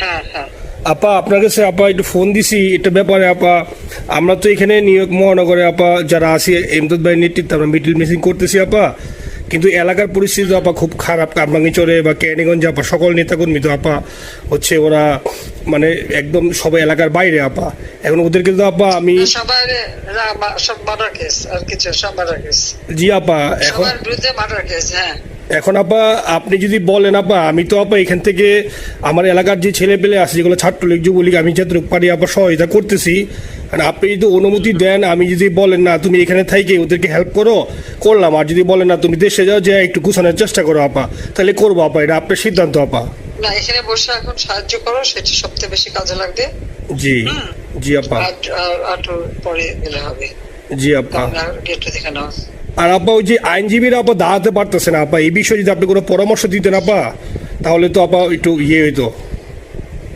হ্যাঁ হ্যাঁ আপা আপনার কাছে আপা একটু ফোন দিছি এটা ব্যাপারে আপা। আমরা তো এখানে নিউ ইয়র্ক মহানগরে আপা যারা আছি এমদাদ ভাই নেতৃত্বে আমরা মিটিং মিটিং করতেছি আপা, কিন্তু এলাকার পরিস্থিতি তো আপা খুব খারাপ। কামরাঙ্গীরচরে বা ক্যানিগঞ্জে আপা সকল নেতাকর্মী তো আপা হচ্ছে ওরা মানে একদম সবাই এলাকার বাইরে আপা। এখন ওদেরকে তো আপা আমি সবার সব মার্ডার কেস আর কিছু সব মার্ডার কেস, জি আপা এখন সবার বিরুদ্ধে মার্ডার কেস। হ্যাঁ এখন আপা আপনি যদি বলেন আপা, আমি তো আপা এখান থেকে আমার এলাকার যে ছেলে পেলে আছে যেগুলো ছাত্রলীগ যুবলীগ আমি যতটুকু পারি আপা সহায়তা করতেছি। আর আপনি যদি অনুমতি দেন, আমি যদি বলেন না তুমি এখানে থাইকে ওদেরকে হেল্প করো করলাম, আর যদি বলেন না তুমি দেশে যাও যে একটু গুছানোর চেষ্টা করো আপা, তাহলে করবো আপা, এটা আপনার সিদ্ধান্ত আপা। না, এখানে বসে এখন সাহায্য করো, সেটা সবচেয়ে বেশি কাজে লাগবে। জি জি আপা, আর পরে গেলে হবে। জি আপা। গেটটা দেখে নাও। আর আপা ওই যে আইনজীবীরা আপা দাঁড়াতে পারতেছে না আপা, এই বিষয়ে যদি আপনি কোনো পরামর্শ দিতেন আপা তাহলে তো আপা একটু ইয়ে হইতো।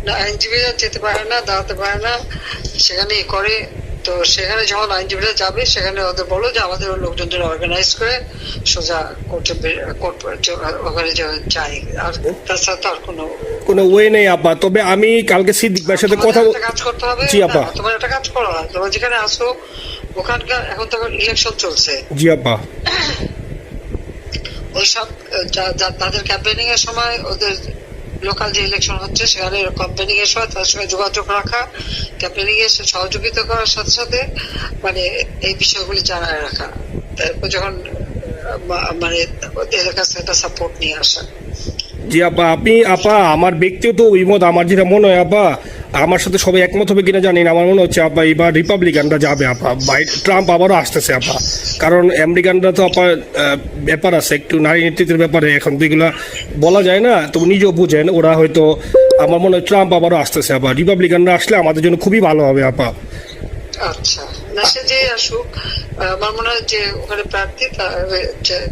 না, আইনজীবীরা যেতে পারে না, দাঁড়াতে পারে না, সেখানে করে। তো সেখানে যখন আইনজীবীরা যাবে সেখানে ওদের বলো যে আমাদের লোকজনদের অর্গানাইজ করে সোজা কোর্টে ওখানে যাই। আর তাছাড়া তো আর কোনো ওয়ে নেই আপা। তবে আমি কালকে সিদ্দিক ভাইয়ের সাথে কথা কাজ করতে হবে। জি আপা। তোমার একটা কাজ করো, তোমার যেখানে আসো ওখানকার এখন তো ইলেকশন চলছে। জি আপা। ওইসব তাদের ক্যাম্পেনিং এর সময় ওদের লোকাল যে ইলেকশন হচ্ছে সেখানে ক্যাম্পেনিং এর সময় তাদের সঙ্গে যোগাযোগ রাখা, ক্যাম্পেনিং এর সহযোগিতা করার সাথে সাথে মানে এই বিষয়গুলি জানায় রাখা, তারপর যখন মানে ওদের কাছে একটা সাপোর্ট নিয়ে আসা। জি আপা। আপনি আপা আমার ব্যক্তিগত অভিমত, আমার যেটা মনে হয় আপা, আমার সাথে সবাই একমত হবে কিনা জানি না, আমার মনে হচ্ছে আপা এবার রিপাবলিকানরা যাবে আপা, ট্রাম্প আবারও আসতেছে আপা। কারণ আমেরিকানরা তো আপা ব্যাপার আছে একটু নারী নেতৃত্বের ব্যাপারে, এখন তো এগুলো বলা যায় না, তো নিজেও বুঝেন ওরা হয়তো, আমার মনে হয় ট্রাম্প আবারও আসতেছে আপা। রিপাবলিকানরা আসলে আমাদের জন্য খুবই ভালো হবে আপা। আচ্ছা, না সে যে আসুক, আমার মনে হয় যে ওখানে প্রার্থী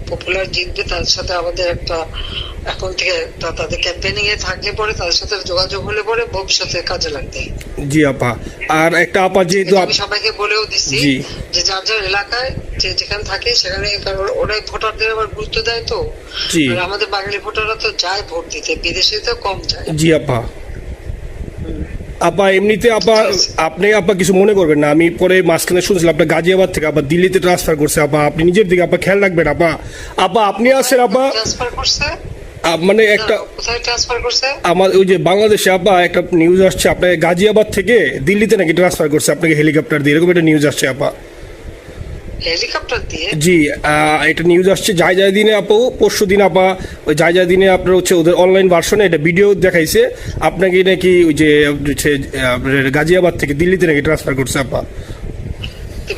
পপুলার জিতবে, তার সাথে আমাদের একটা এখন থেকে তাদের ক্যাম্পেনিং এ থাকলে পরে তাদের সাথে যোগাযোগ হলে পরে ভবিষ্যতে কাজে লাগবে। জি আপা। আর একটা আপা যেহেতু আমি সবাইকে বলেও দিচ্ছি যে যার যার এলাকায় যে যেখানে থাকে সেখানে, কারণ ওরাই ভোটারদের আবার গুরুত্ব দেয়। তো আমাদের বাঙালি ভোটাররা তো যায় ভোট দিতে, বিদেশে তো কম যায়। জি আপা। আপা এমনিতে আপা আপনি আপা কিছু মনে করবেন না, আমি পরে মাঝখানে শুনছিলাম আপনার গাজিয়াবাদ থেকে আবার দিল্লিতে ট্রান্সফার করছে আপা, আপনি নিজের দিকে আপা খেয়াল রাখবেন আপা। আপা আপনি আসেন আপা, ট্রান্সফার করছে মানে একটা কোথায় ট্রান্সফার করছে আমার ওই যে বাংলাদেশে আপা একটা নিউজ আসছে আপনাকে গাজিয়াবাদ থেকে দিল্লিতে নাকি ট্রান্সফার করছে আপনাকে হেলিকপ্টার দিয়ে, এরকম একটা নিউজ আসছে আপা। হেলিকপ্টার দিয়ে? জি এটা নিউজ আসছে যায় দিনে আপু, পরশু দিন আপা ওই যায় দিনে আপনার হচ্ছে ওদের অনলাইন ভার্সনে এটা ভিডিও দেখাইছে আপনাকে নাকি ওই যে গাজিয়াবাদ থেকে দিল্লিতে নাকি ট্রান্সফার করছে আপা।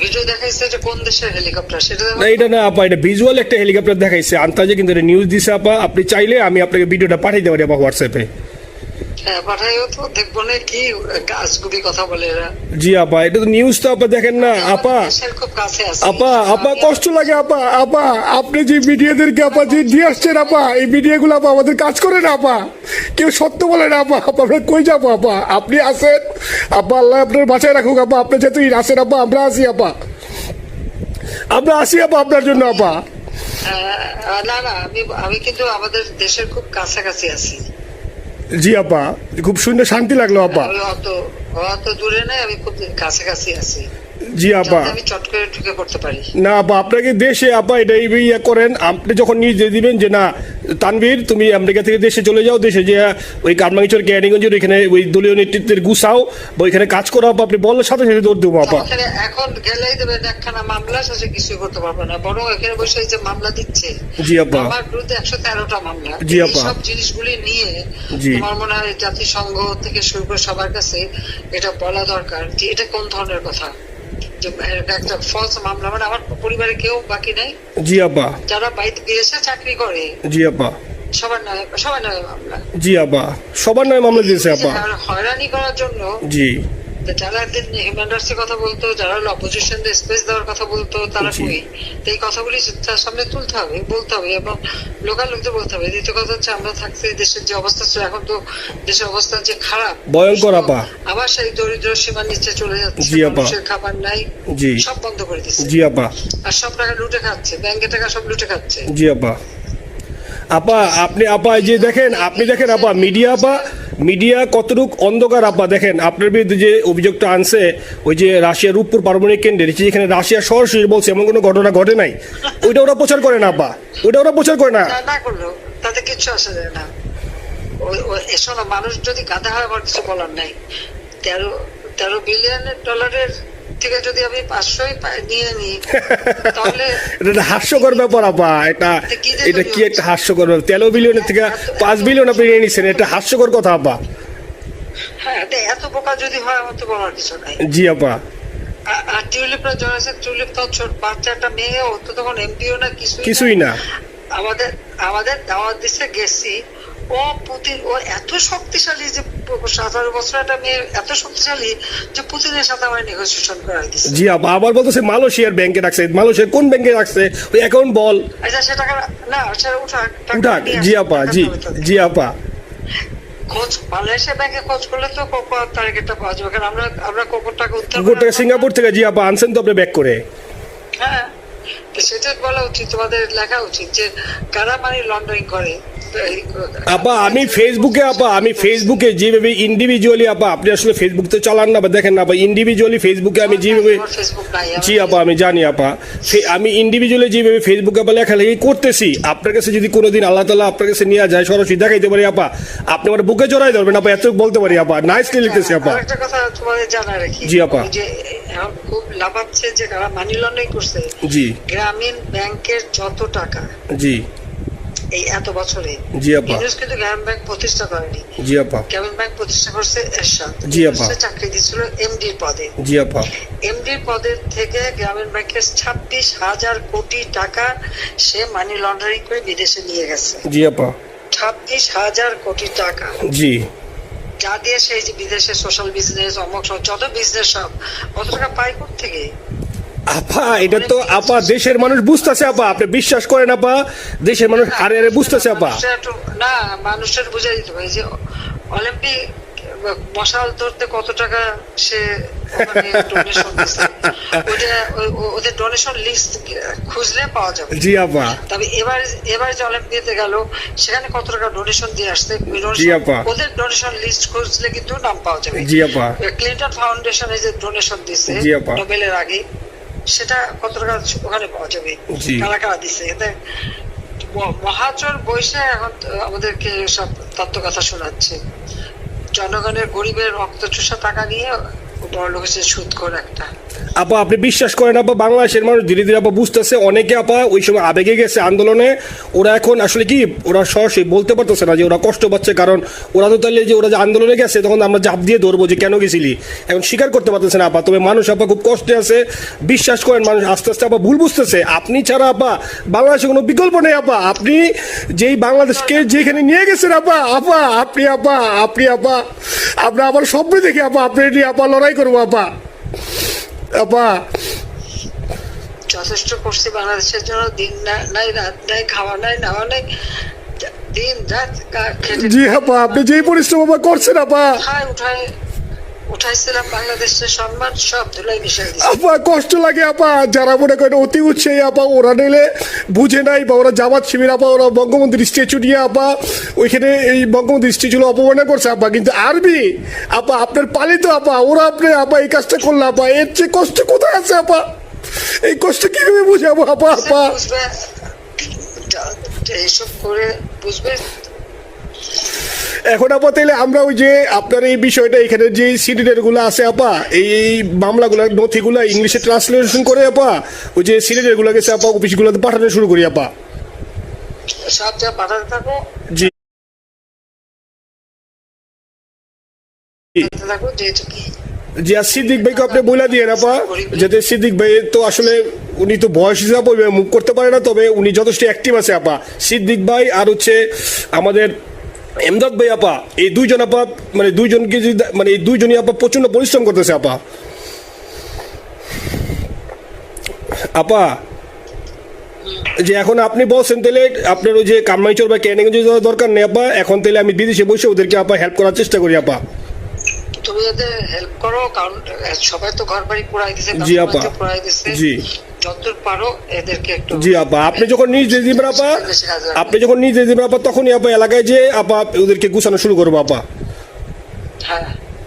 ভিডিও দেখাইছে যে কোন দেশের হেলিকপ্টার সেটা না এটা না আপা, এটা ভিজুয়াল একটা হেলিকপ্টার দেখাইছে আন্তাজে, কিন্তু এটা নিউজ দিছে আপা। আপনি চাইলে আমি আপনাকে ভিডিওটা পাঠিয়ে দেবো আপা হোয়াটসঅ্যাপে। হ্যাঁ পাঠাইও তো, দেখবো না কি গাছগুলি কথা বলে এরা। জি আপা, এটা তো নিউজ তো আপা, দেখেন না আপা। খুব কাছে আছে আপা আপা কষ্ট লাগে আপা। আপা আপনি যে মিডিয়াদেরকে আপা যে দিয়ে আসছেন আপা, এই মিডিয়াগুলো আপা আমাদের কাজ করে না আপা, কেউ সত্য বলে না আপা। আপা আমরা কই যাবো আপা, আপনি আসেন আপা, আল্লাহ আপনার বাঁচায় রাখুক আপা। আপনি যেহেতু আসেন আপা, আমরা আসি আপা, আমরা আসি আপা আপনার জন্য আপা। না না, আমি কিন্তু আমাদের দেশের খুব কাছাকাছি আছি। জি আপা, খুব শুনে শান্তি লাগলো আপা। অত দূরে নাই, আমি খুব কাছাকাছি আছি। জি আপা। আমি চট করে ঢুকে পড়তে পারি না আপা, আপনাকে দেশে আপা এটা ইয়ে করেন, আপনি যখন নিজে দিবেন যে না তানভীর তুমি আমেরিকা থেকে দেশে চলে যাও, দেশে যে ওই কারমাঙ্গিচর ক্যানিগঞ্জের ওইখানে ওই দলীয় নেতৃত্বের গুছাও বা ওইখানে কাজ করো আপা, আপনি বললে সাথে সাথে দৌড় দেবো আপা। এখন গেলেই দেবেন একখানা মামলা, সাথে কিছু করতে পারবে না, বরং এখানে বসে যে মামলা দিচ্ছে। জি আপা। আমার বিরুদ্ধে 113টা মামলা। জি আপা। সব জিনিসগুলি নিয়ে আমার মনে হয় জাতিসংঘ থেকে শুরু করে সবার কাছে এটা বলা দরকার যে এটা কোন ধরনের কথা, একটা ফলস মামলা। মানে আমার পরিবারে কেউ বাকি নাই। জি আপা। যারা বাইরে বিদেশে চাকরি করে জি আপা, সবার নয় মামলা। জি আপা, সবার নয় মামলা দিয়েছে আপা। হয়রানি করার জন্য জি যারা হিউম্যান রাইটস এর কথা বলতো, যারা অপোজিশন স্পেস দেওয়ার কথা বলতো, তারা কই? এই কথাগুলি তার সামনে তুলতে হবে, বলতে হবে, এবং লোকাল লোকদের বলতে হবে। দ্বিতীয় কথা হচ্ছে আমরা থাকতে দেশের যে অবস্থা ছিল, এখন তো দেশের অবস্থা যে খারাপ, ভয়ঙ্কর আপা। আবার সেই দরিদ্র সীমার নিচে চলে যাচ্ছে, মানুষের খাবার নাই, সব বন্ধ করে দিচ্ছে। জি আপা। আর সব টাকা লুটে খাচ্ছে, ব্যাংকের টাকা সব লুটে খাচ্ছে। জি আপা। আপা আপনি আপা যে দেখেন, আপনি দেখেন আপা মিডিয়া আপা, মিডিয়া কতটুক অন্ধকার আপা দেখেন, আপনার বিরুদ্ধে যে অভিযোগটা আনছে ওই যে রাশিয়ার রূপপুর পারমাণবিক কেন্দ্রে, যেখানে রাশিয়া সরাসরি বলছে এমন কোনো ঘটনা ঘটে নাই, ওইটা ওরা প্রচার করে না আপা, ওইটা ওরা প্রচার করে না। না করলেও তাতে কিচ্ছু আসে যায় না। শোনো, মানুষ যদি গাধা হয় আমার কিছু বলার নাই। 13 বিলিয়ন ডলারের থেকে যদি আমি 500 নিয়ে নিই তাহলে এটা হাস্যকর ব্যাপার আপা, এটা কি একটা হাস্যকর ব্যাপার। 13 বিলিয়নের থেকে 5 বিলিয়ন আপনি নিয়ে নিচ্ছেন, এটা হাস্যকর কথা আপা। হ্যাঁ, এত বোকা যদি হয় আমার তো বলার কিছু নাই। জি আপা। আর টিউলিপরা জয়েছে, টিউলিপ তো ছোট বাচ্চা একটা মেয়ে, ও তো তখন এমপিও না, কিছুই না। আমাদের দাওয়াত দিচ্ছে, গেছি। ও পুতিন, ও এত শক্তিশালী যে 17 বছর একটা মেয়ে এত শক্তিশালী যে পুতিনের সাথে আমার নেগোসিয়েশন করা দিচ্ছে। জি আপা, আবার বলতেছে মালয়েশিয়ার ব্যাংকে রাখছে, মালয়েশিয়ার কোন ব্যাংকে রাখছে ওই অ্যাকাউন্ট বল। আচ্ছা, সে টাকা না, সেটা উঠাক। জি আপা, জি আপা। খোঁজ মালয়েশিয়া ব্যাংকে খোঁজ করলে তো কোকো টার্গেটটা পাওয়া যাবে, কারণ আমরা কোকোর টাকা সিঙ্গাপুর থেকে। জি আপা, আনছেন তো আপনি ব্যাক করে। হ্যাঁ, তো সেটা বলা উচিত, তোমাদের লেখা উচিত যে কারা মানি লন্ডারিং করে। আপা আমি ফেসবুকে যেভাবে ইন্ডিভিজুয়ালি, আপা আপনি আসলে ফেসবুক তো চালান না বা দেখেন না, ইন্ডিভিজুয়ালি ফেসবুকে আমি যেভাবে, জি আপা আমি জানি আপা, আমি ইন্ডিভিজুয়ালি যেভাবে ফেসবুকে আপা লেখালেখি করতেছি, আপনার কাছে যদি কোনোদিন আল্লাহ তাআলা আপনার কাছে নিয়ে যায়, সরাসরি দেখাইতে পারি আপা, আপনি আমার বুকে জড়াই ধরবেন আপা, এত বলতে পারি আপা। নাইসলি লিখতেছি আপা। একটা কথা তোমাদের জানা রাখি, জি আপা, যে এখন খুব লাভাচ্ছে যে কারা মানি লন্ডারিং করছে। জি, গ্রামীণ ব্যাংকের যত টাকা, জি এই এত বছরে, জি আপা, ইউনুস কিন্তু গ্রামীণ ব্যাংক প্রতিষ্ঠা করেনি। জি আপা, গ্রামীণ ব্যাংক প্রতিষ্ঠা করছে এরশাদ। জি আপা, চাকরি দিয়েছিল এমডির পদে। জি আপা, এমডির পদের থেকে গ্রামীণ ব্যাংকের 26,000 কোটি টাকা সে মানি লন্ডারিং করে বিদেশে নিয়ে গেছে। জি আপা, 26,000 কোটি টাকা। জি, যা দিয়ে সেই যে বিদেশে সোশ্যাল বিজনেস, অমক যত বিজনেস সব, কত টাকা পাই থেকে। আপা এটা তো আপা দেশের মানুষ বুঝতেছে আপা, আপনি বিশ্বাস করেন আপা, দেশের মানুষ হারে হারে বুঝতেছে আপা। না, মানুষের বুঝাই দিতে পারে যে অলিম্পিক মশাল ধরতে কত টাকা সে ডোনেশন দিচ্ছে, ওদের ডোনেশন লিস্ট খুঁজলে পাওয়া যাবে। জি আপা। তবে এবার যে অলিম্পিয়াতে গেল সেখানে কত টাকা ডোনেশন দিয়ে আসছে, ওদের ডোনেশন লিস্ট খুঁজলে কিন্তু নাম পাওয়া যাবে। জি আপা। ক্লিন্টন ফাউন্ডেশনে যে ডোনেশন দিচ্ছে নোবেলের আগে, সেটা কত টাকা ওখানে পাওয়া যাবে, কারা কারা দিচ্ছে। এতে মহাচর বৈশে এখন আমাদেরকে সব তত্ত্ব কথা শোনাচ্ছে, জনগণের গরিবের রক্ত চুষা টাকা নিয়ে বড় লোকের সুদ করে একটা। আপা আপনি বিশ্বাস করেন আপা, বাংলাদেশের মানুষ ধীরে ধীরে আপা বুঝতেছে, অনেকে আপা ওই সময় আবেগে গেছে আন্দোলনে, ওরা এখন আসলে কি ওরা সরাসরি বলতে পারতেছে না যে ওরা কষ্ট পাচ্ছে, কারণ ওরা তো তাহলে যে ওরা যে আন্দোলনে গেছে তখন আমরা জাপ দিয়ে ধরবো যে কেন গেছিলি, এখন স্বীকার করতে পারতেছে না আপা। তবে মানুষ আপা খুব কষ্টে আছে, বিশ্বাস করেন মানুষ আস্তে আস্তে আপা ভুল বুঝতেছে। আপনি ছাড়া আপা বাংলাদেশে কোনো বিকল্প নেই আপা, আপনি যেই বাংলাদেশকে যেখানে নিয়ে গেছেন আপা, আপনি আমার স্বপ্ন দেখি আপা, আপনি নিয়ে আপা লড়াই করবো আপা। আপা যথেষ্ট করছি বাংলাদেশের জন্য, দিন নাই রাত নাই, খাওয়া নাই নাওয়া নাই, দিন রাত। জি আপা, আপনি যেই পরিশ্রম আপা করছেন আপা, উঠাইছিলাম বাংলাদেশের সম্মান সব ধুলাই মিশাই দিয়েছে আপা। কষ্ট লাগে আপা, যারা মনে করেন অতি উৎসাহী আপা, ওরা নিলে বুঝে নাই বা ওরা জামাত শিবির আপা, ওরা বঙ্গবন্ধুর স্ট্যাচু নিয়ে আপা ওইখানে এই বঙ্গবন্ধুর স্ট্যাচু অপমানে করছে আপা, কিন্তু আরবি আপা আপনার পালিত আপা, ওরা আপনি আপা এই কাজটা করলো আপা, এর চেয়ে কষ্ট কোথায় আছে আপা? এই কষ্ট কিভাবে বুঝাবো আপা? এইসব করে বুঝবে। এখন আপা তাইলে আমরা ওই যে আপনার এই বিষয়টা এখানে যে সিডিডের গুলো আছে আপা, এই মামলাগুলো নথিগুলো ইংলিশে ট্রান্সলেশন করে আপা ওই যে সিডিডের গুলো গেছে আপা অফিসগুলোতে পাঠানো শুরু করি আপা। সব যা পাঠাতে থাকো, জি থাকো, যেহেতু কি জি। আর সিদ্দিক ভাইকে আপনি বলে দিয়ে আপা, যাতে সিদ্দিক ভাই তো আসলে উনি তো বয়স হিসাবে মুভ করতে পারে না, তবে উনি যথেষ্ট অ্যাক্টিভ আছে আপা। সিদ্দিক ভাই আর হচ্ছে আমাদের এমদাদ ভাই আপা, এই দুইজন আপা মানে দুইজনকে মানে এই দুইজনই আপা প্রচন্ড পরিশ্রম করতেছে আপা। আপা যে এখন আপনি বলছেন তাহলে আপনার ওই যে কামাইচর বা ক্যানিগঞ্জ যাওয়ার দরকার নেই আপা, এখন তাহলে আমি বিদেশে বসে ওদেরকে আপা হেল্প করার চেষ্টা করি আপা। তুমি এদের হেল্প করো, কারণ সবাই তো ঘর বাড়ি পুরাই দিছে। জি আপা, জি যতদূর পারো এদেরকে একটু। জি আপা, আপনি যখন নির্দেশ দিবেন আপা, তখনই আপা এলাকায় যে আপা ওদেরকে গুছানো শুরু করবো আপা। হ্যাঁ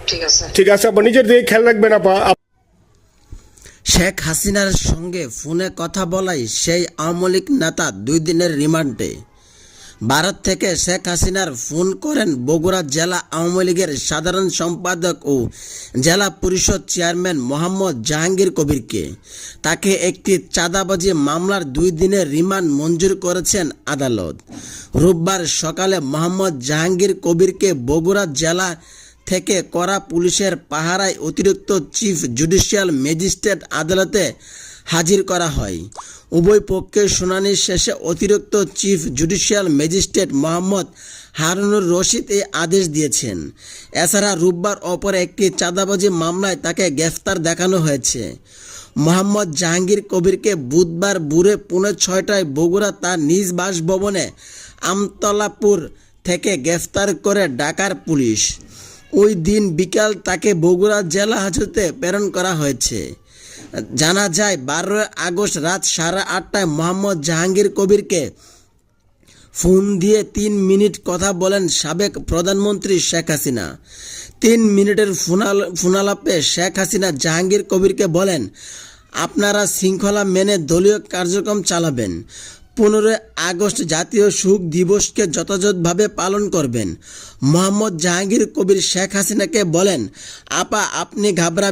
ঠিক আছে। ঠিক আছে আপা, নিজের দিকে খেয়াল রাখবেন আপা। শেখ হাসিনার সঙ্গে ফোনে কথা বলাই সেই আওয়ামী লীগ নেতা 2 দিনের রিমান্ডে। ভারত থেকে শেখ হাসিনার ফোন করেন বগুড়া জেলা আওয়ামী লীগের সাধারণ সম্পাদক ও জেলা পরিষদ চেয়ারম্যান মোহাম্মদ জাহাঙ্গীর কবিরকে। তাকে একটি চাঁদাবাজি মামলার 2 দিনের রিমান্ড মঞ্জুর করেছেন আদালত। রোববার সকালে মোহাম্মদ জাহাঙ্গীর কবিরকে বগুড়া জেলা থেকে করা পুলিশের পাহারায় অতিরিক্ত চিফ জুডিশিয়াল ম্যাজিস্ট্রেট আদালতে হাজির করা হয়। উভয় পক্ষের শুনানি শেষে অতিরিক্ত chief judicial magistrate Mohammad Harunur Rashid এই আদেশ দিয়েছেন। এছাড়া রোববার অপর একটি চাঁদাবাজি মামলায় তাকে গ্রেফতার দেখানো হয়েছে। মোহাম্মদ জাহাঙ্গীর কবিরকে বুধবার ভোরে 6:30টায় বগুড়া তার নিজ বাসভবনে আমতলাপুর থেকে গ্রেফতার করে ঢাকার পুলিশ। ওই দিন বিকাল তাকে বগুড়া জেলা হাজতে প্রেরণ করা হয়েছে। জানা যায় 12 আগস্ট রাত 8:30টায় মোহাম্মদ জাহাঙ্গীর কবিরকে ফোন দিয়ে 3 মিনিট কথা বলেন সাবেক প্রধানমন্ত্রী শেখ হাসিনা। 3 মিনিটের ফোনালাপে শেখ হাসিনা জাহাঙ্গীর কবিরকে বলেন, আপনারা শৃঙ্খলা মেনে দলীয় কার্যক্রম চালাবেন। 15 আগস্ট জাতীয় শোক দিবসকে যথাযথভাবে পালন করবেন। মোহাম্মদ জাহাঙ্গীর কবির শেখ হাসিনাকে বলেন, আপা আপনি ঘাবড়াবেন